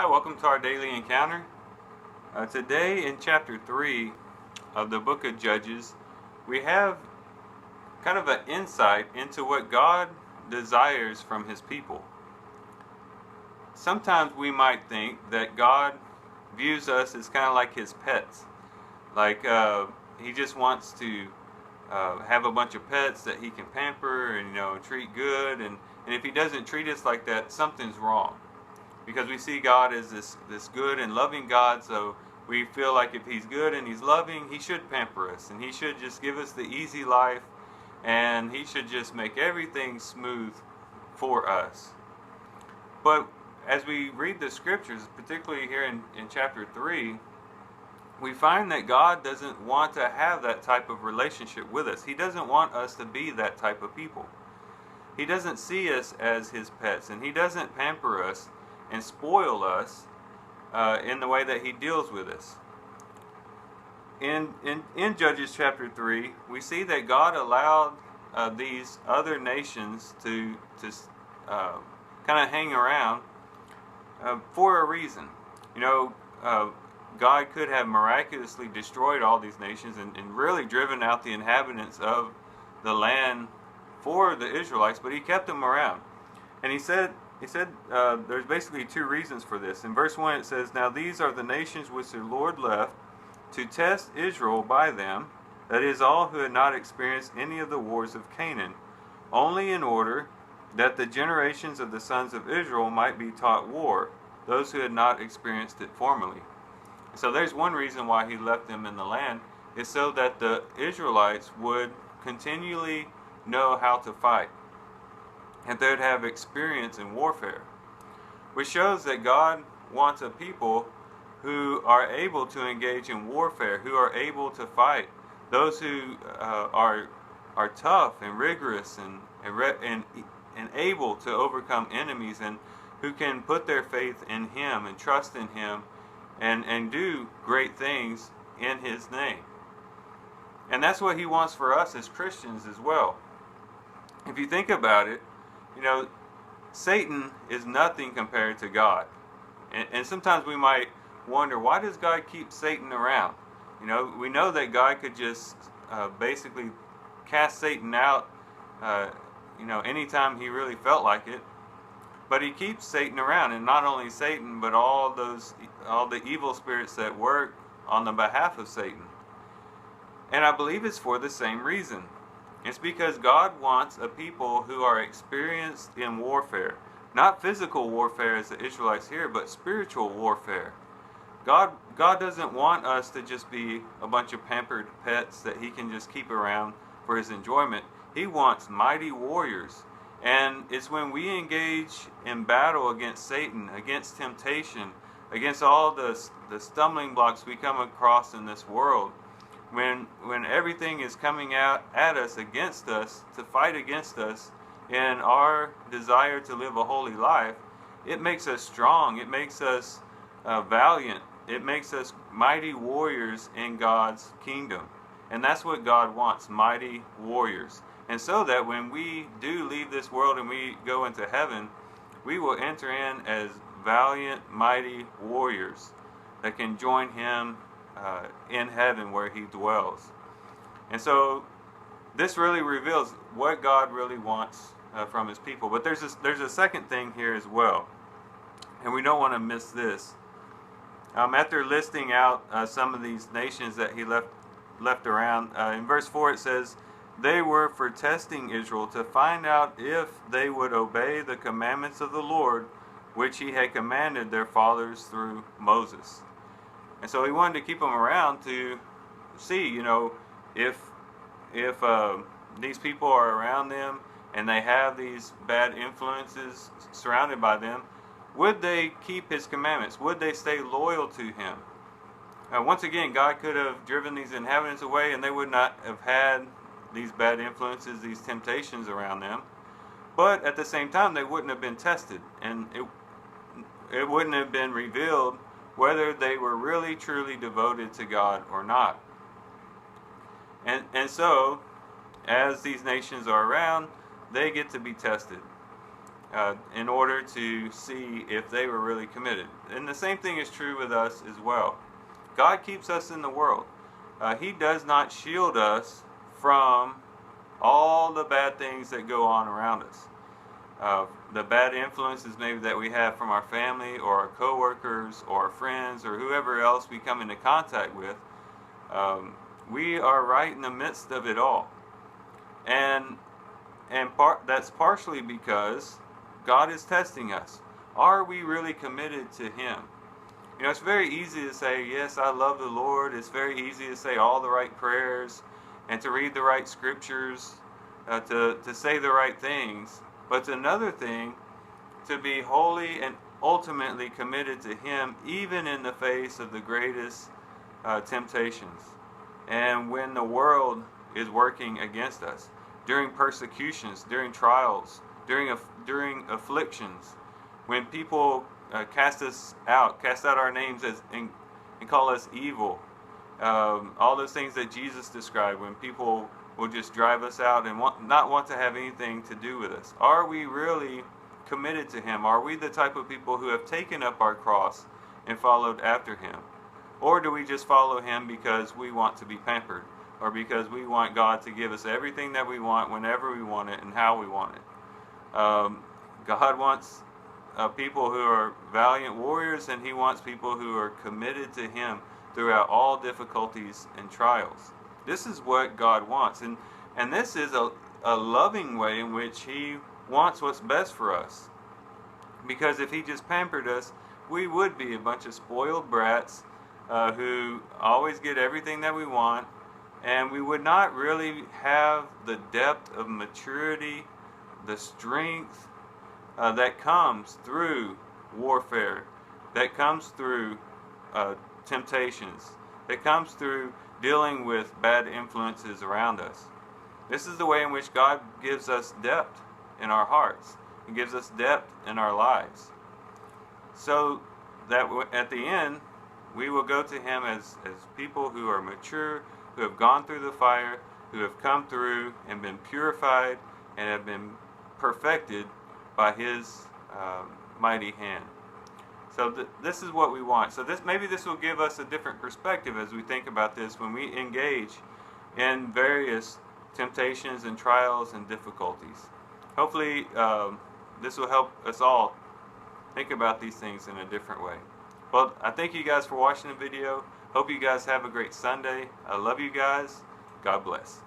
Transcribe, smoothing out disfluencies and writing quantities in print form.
Hi, welcome to our daily encounter. Today in chapter 3 of the book of Judges, we have kind of an insight into what God desires from his people. Sometimes we might think that God views us as kind of like his pets. Like he just wants to have a bunch of pets that he can pamper and treat good, and if he doesn't treat us like that, something's wrong. Because we see God as this good and loving God, so we feel like if he's good and he's loving, he should pamper us, and he should just give us the easy life, and he should just make everything smooth for us. But as we read the scriptures, particularly here in chapter 3, we find that God doesn't want to have that type of relationship with us. He doesn't want us to be that type of people. He doesn't see us as his pets, and he doesn't pamper us and spoil us in the way that he deals with us. In Judges chapter 3, we see that God allowed these other nations to kind of hang around for a reason. God could have miraculously destroyed all these nations and really driven out the inhabitants of the land for the Israelites, but he kept them around. And he said there's basically two reasons for this. In verse 1 it says, "Now these are the nations which the Lord left to test Israel by them, that is, all who had not experienced any of the wars of Canaan, only in order that the generations of the sons of Israel might be taught war, those who had not experienced it formerly." So there's one reason why he left them in the land, is so that the Israelites would continually know how to fight, and they would have experience in warfare, which shows that God wants a people who are able to engage in warfare, who are able to fight, those who are tough and rigorous and able to overcome enemies, and who can put their faith in him and trust in him and do great things in his name. And that's what he wants for us as Christians as well. If you think about it, Satan is nothing compared to God. And sometimes we might wonder, why does God keep Satan around? We know that God could just basically cast Satan out, anytime he really felt like it. But he keeps Satan around, and not only Satan, but all the evil spirits that work on the behalf of Satan. And I believe it's for the same reason. It's because God wants a people who are experienced in warfare. Not physical warfare as the Israelites here, but spiritual warfare. God doesn't want us to just be a bunch of pampered pets that he can just keep around for his enjoyment. He wants mighty warriors. And it's when we engage in battle against Satan, against temptation, against all the stumbling blocks we come across in this world, when everything is coming out at us, against us, to fight against us in our desire to live a holy life, it makes us strong, it makes us valiant, it makes us mighty warriors in God's kingdom. And that's what God wants, mighty warriors. And so that when we do leave this world and we go into heaven, we will enter in as valiant, mighty warriors that can join him in heaven where he dwells. And so this really reveals what God really wants from his people. But there's a second thing here as well, and we don't want to miss this. After listing out some of these nations that he left around, in verse 4 it says, "They were for testing Israel to find out if they would obey the commandments of the Lord, which he had commanded their fathers through Moses." And so he wanted to keep them around to see, if these people are around them and they have these bad influences surrounded by them, would they keep his commandments? Would they stay loyal to him? Once again, God could have driven these inhabitants away and they would not have had these bad influences, these temptations around them. But at the same time, they wouldn't have been tested, and it wouldn't have been revealed whether they were really truly devoted to God or not. And so, as these nations are around, they get to be tested. in order to see if they were really committed. And the same thing is true with us as well. God keeps us in the world. He does not shield us from all the bad things that go on around us. The bad influences maybe that we have from our family or our coworkers or our friends or whoever else we come into contact with, we are right in the midst of it all. And that's partially because God is testing us. Are we really committed to Him? You know, it's very easy to say, yes, I love the Lord. It's very easy to say all the right prayers and to read the right scriptures, to say the right things. But it's another thing to be wholly and ultimately committed to Him, even in the face of the greatest temptations. And when the world is working against us, during persecutions, during trials, during afflictions, when people cast out our names and call us evil, all those things that Jesus described, when people will just drive us out and not want to have anything to do with us. Are we really committed to Him? Are we the type of people who have taken up our cross and followed after Him? Or do we just follow Him because we want to be pampered, or because we want God to give us everything that we want whenever we want it and how we want it? God wants people who are valiant warriors, and He wants people who are committed to Him throughout all difficulties and trials. This is what God wants, and this is a loving way in which He wants what's best for us. Because if He just pampered us, we would be a bunch of spoiled brats who always get everything that we want, and we would not really have the depth of maturity, the strength that comes through warfare, that comes through temptations, that comes through dealing with bad influences around us. This is the way in which God gives us depth in our hearts. He gives us depth in our lives. So that at the end, we will go to Him as people who are mature, who have gone through the fire, who have come through and been purified and have been perfected by His mighty hand. So this is what we want. So maybe this will give us a different perspective as we think about this when we engage in various temptations and trials and difficulties. Hopefully this will help us all think about these things in a different way. Well, I thank you guys for watching the video. Hope you guys have a great Sunday. I love you guys. God bless.